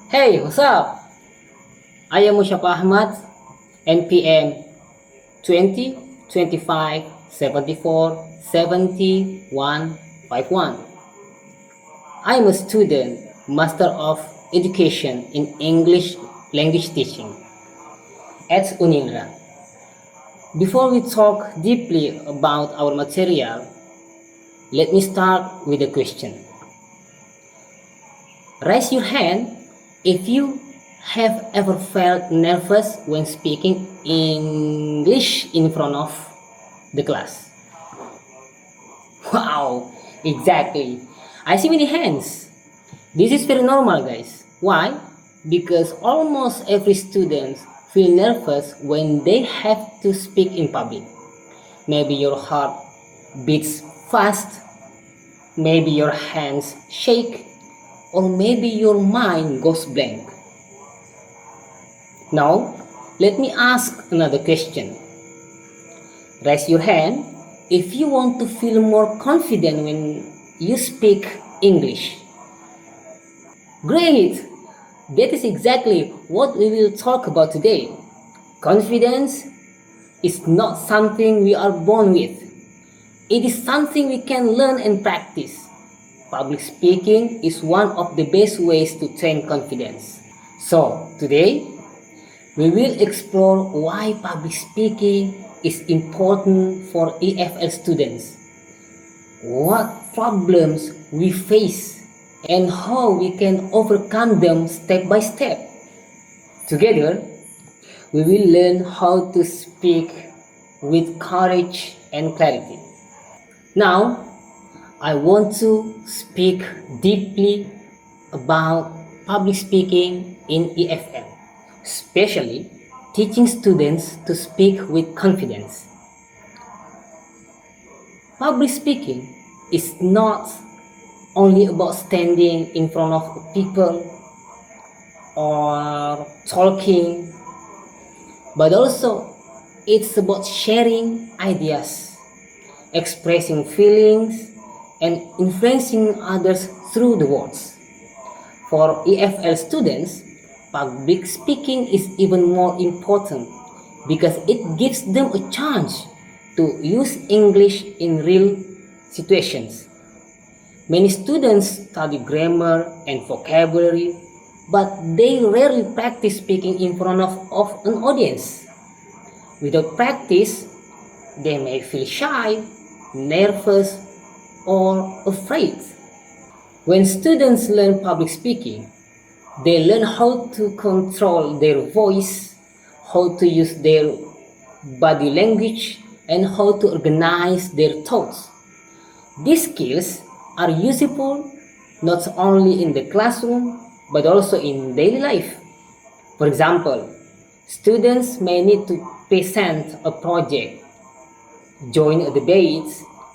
Hey, what's up? I am Mushaf Ahmad, NPM 20 25 74 7151. I am a student, Master of Education in English Language Teaching at Unilra. Before we talk deeply about our material, let me start with a question. Raise your hand if you have ever felt nervous when speaking English in front of the class. Wow, exactly. I see many hands. This is very normal, guys. Why? Because almost every student feel nervous when they have to speak in public. Maybe your heart beats fast, maybe your hands shake, or maybe your mind goes blank. Now, let me ask another question. Raise your hand if you want to feel more confident when you speak English. Great! That is exactly what we will talk about today. Confidence is not something we are born with. It is something we can learn and practice. Public speaking is one of the best ways to train confidence. So, today, we will explore why public speaking is important for EFL students, what problems we face, and how we can overcome them step by step. Together, we will learn how to speak with courage and clarity. Now, I want to speak deeply about public speaking in EFL, especially teaching students to speak with confidence. Public speaking is not only about standing in front of people or talking, but also it's about sharing ideas, expressing feelings, and influencing others through the words. For EFL students, public speaking is even more important because it gives them a chance to use English in real situations. Many students study grammar and vocabulary, but they rarely practice speaking in front of an audience. Without practice, they may feel shy, nervous, or afraid. When students learn public speaking, they learn how to control their voice, how to use their body language, and how to organize their thoughts. These skills are useful not only in the classroom but also in daily life. For example, students may need to present a project, join a debate,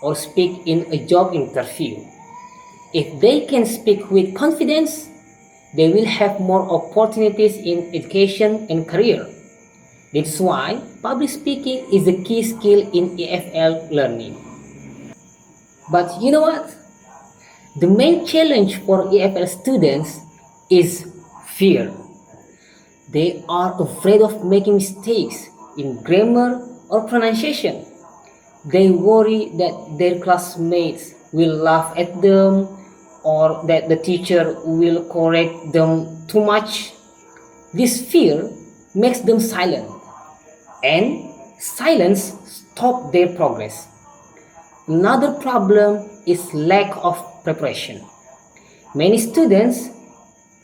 or speak in a job interview. If they can speak with confidence, they will have more opportunities in education and career. That's why public speaking is a key skill in EFL learning. But you know what? The main challenge for EFL students is fear. They are afraid of making mistakes in grammar or pronunciation. They worry that their classmates will laugh at them or that the teacher will correct them too much. This fear makes them silent, and silence stops their progress. Another problem is lack of preparation. Many students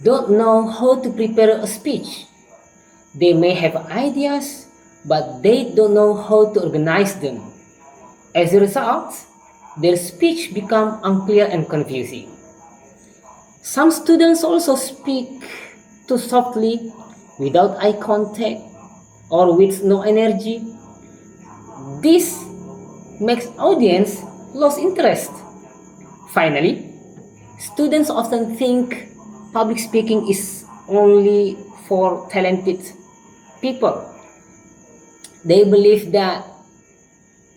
don't know how to prepare a speech. They may have ideas, but they don't know how to organize them. As a result, their speech becomes unclear and confusing. Some students also speak too softly, without eye contact, or with no energy. This makes audience lose interest. Finally, students often think public speaking is only for talented people. They believe that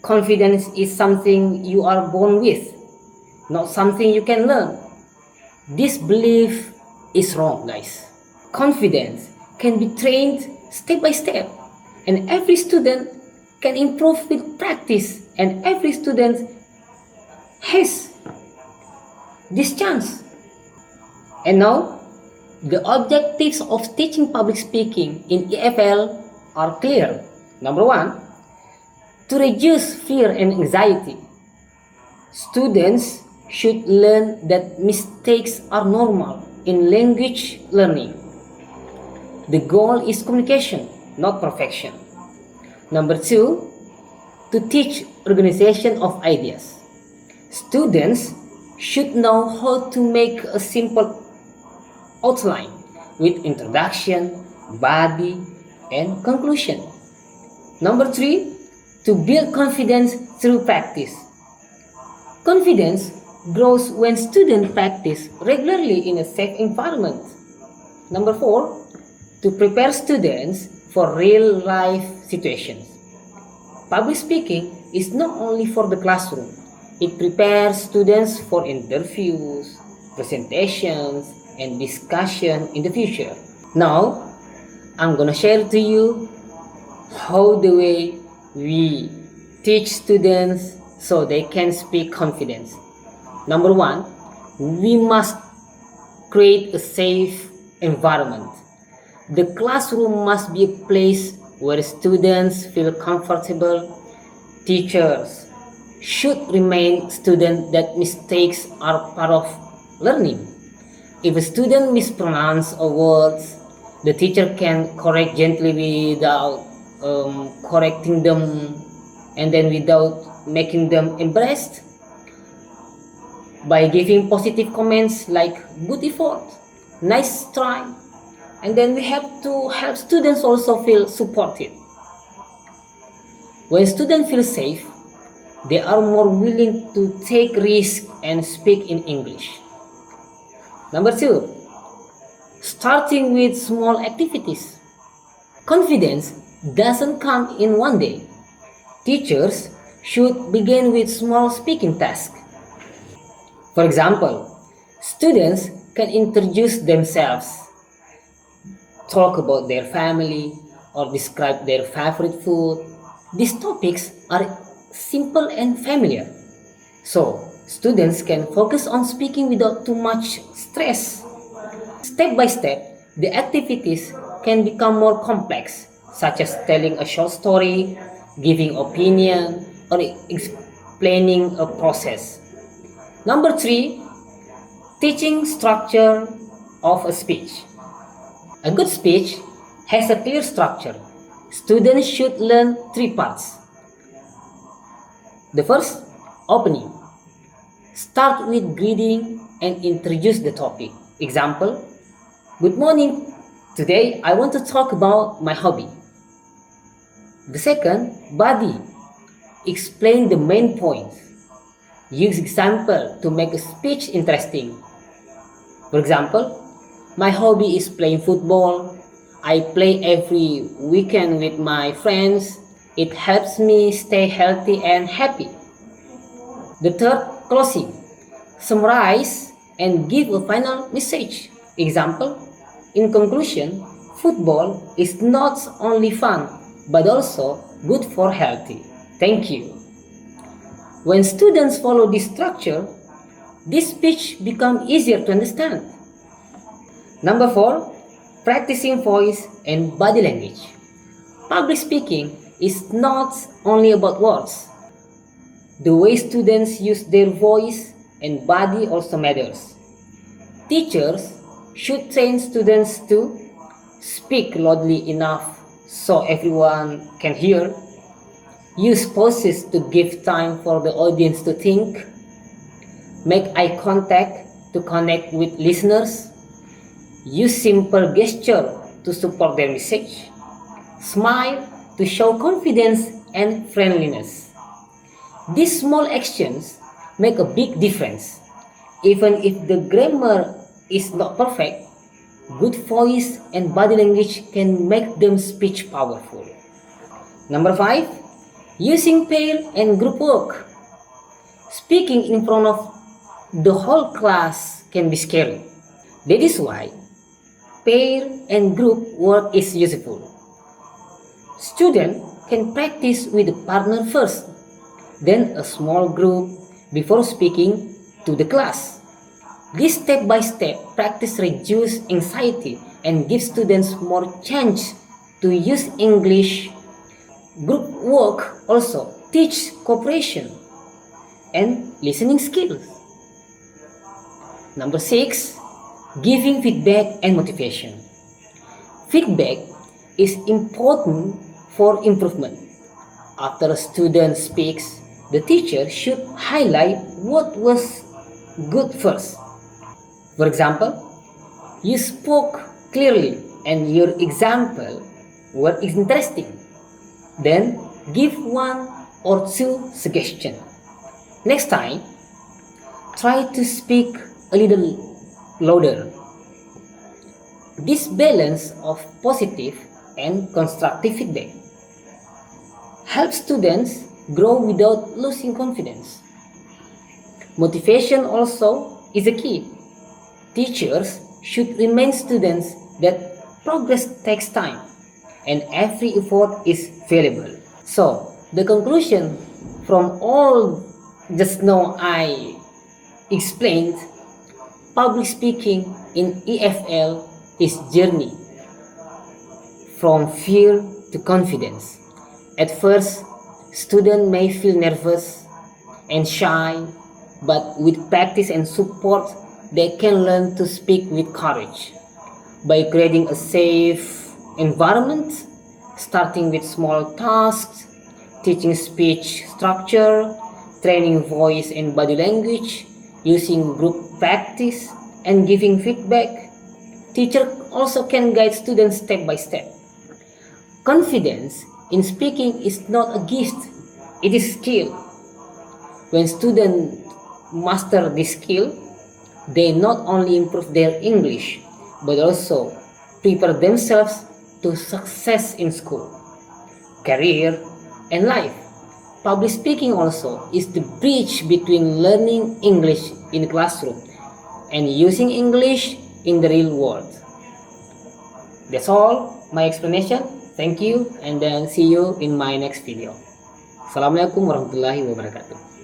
confidence is something you are born with. not something you can learn. This belief is wrong, guys. Confidence can be trained step by step, and every student can improve with practice, and every student has this chance. And now, the objectives of teaching public speaking in EFL are clear. Number one, to reduce fear and anxiety. Students should learn that mistakes are normal in language learning. The goal is communication, not perfection. Number two, to teach organization of ideas. Students should know how to make a simple outline with introduction, body, and conclusion. Number three, to build confidence through practice. Confidence grows when students practice regularly in a safe environment. Number four, to prepare students for real life situations. Public speaking is not only for the classroom, it prepares students for interviews, presentations, and discussion in the future. Now, I'm gonna share to you how the way we teach students so they can speak confidence. Number one, we must create a safe environment. The classroom must be a place where students feel comfortable. Teachers should remind students that mistakes are part of learning. If a student mispronounces a word, the teacher can correct gently without correcting them, and then without making them embarrassed, by giving positive comments like good effort, nice try, and then we have to help students also feel supported. When students feel safe, they are more willing to take risks and speak in English. Number two, starting with small activities. Confidence doesn't come in one day. Teachers should begin with small speaking tasks. For example, students can introduce themselves, talk about their family, or describe their favorite food. These topics are simple and familiar, so students can focus on speaking without too much stress. Step by step, the activities can become more complex, such as telling a short story, giving opinion, or explaining a process. Number three, teaching structure of a speech. A good speech has a clear structure. Students should learn three parts. The first, opening. Start with greeting and introduce the topic. Example, good morning. Today I want to talk about my hobby. The second, body. Explain the main points. Use example to make a speech interesting. For example, my hobby is playing football. I play every weekend with my friends. It helps me stay healthy and happy. The third, closing. Summarize and give a final message. Example, in conclusion, football is not only fun, but also good for healthy. Thank you. When students follow this structure, this speech becomes easier to understand. Number four, practicing voice and body language. Public speaking is not only about words. The way students use their voice and body also matters. Teachers should train students to speak loudly enough so everyone can hear. Use pauses to give time for the audience to think. Make eye contact to connect with listeners. Use simple gesture to support their message. Smile to show confidence and friendliness. These small actions make a big difference. Even if the grammar is not perfect, good voice and body language can make them speech powerful. Number five, using pair and group work. Speaking in front of the whole class can be scary. That is why pair and group work is useful. Student can practice with a partner first, then a small group before speaking to the class. This step-by-step practice reduces anxiety and gives students more chance to use English. Group work also teach cooperation and listening skills. Number 6, giving feedback and motivation. Feedback is important for improvement. After a student speaks, the teacher should highlight what was good first. For example, you spoke clearly and your example were interesting. Then give 1 or 2 suggestions. Next time, try to speak a little louder. This balance of positive and constructive feedback helps students grow without losing confidence. Motivation also is a key. Teachers should remind students that progress takes time and every effort is valuable. So, the conclusion from all just now I explained, public speaking in EFL is journey from fear to confidence. At first, students may feel nervous and shy, but with practice and support, they can learn to speak with courage. By creating a safe environment, starting with small tasks, teaching speech structure, training voice and body language, using group practice, and giving feedback, teacher also can guide students step by step. Confidence in speaking is not a gift, it is skill. When students master this skill, they not only improve their English, but also prepare themselves to success in school, career, and life. Public speaking also is the bridge between learning English in the classroom and using English in the real world. That's all my explanation. Thank you and then see you in my next video. Assalamualaikum warahmatullahi wabarakatuh.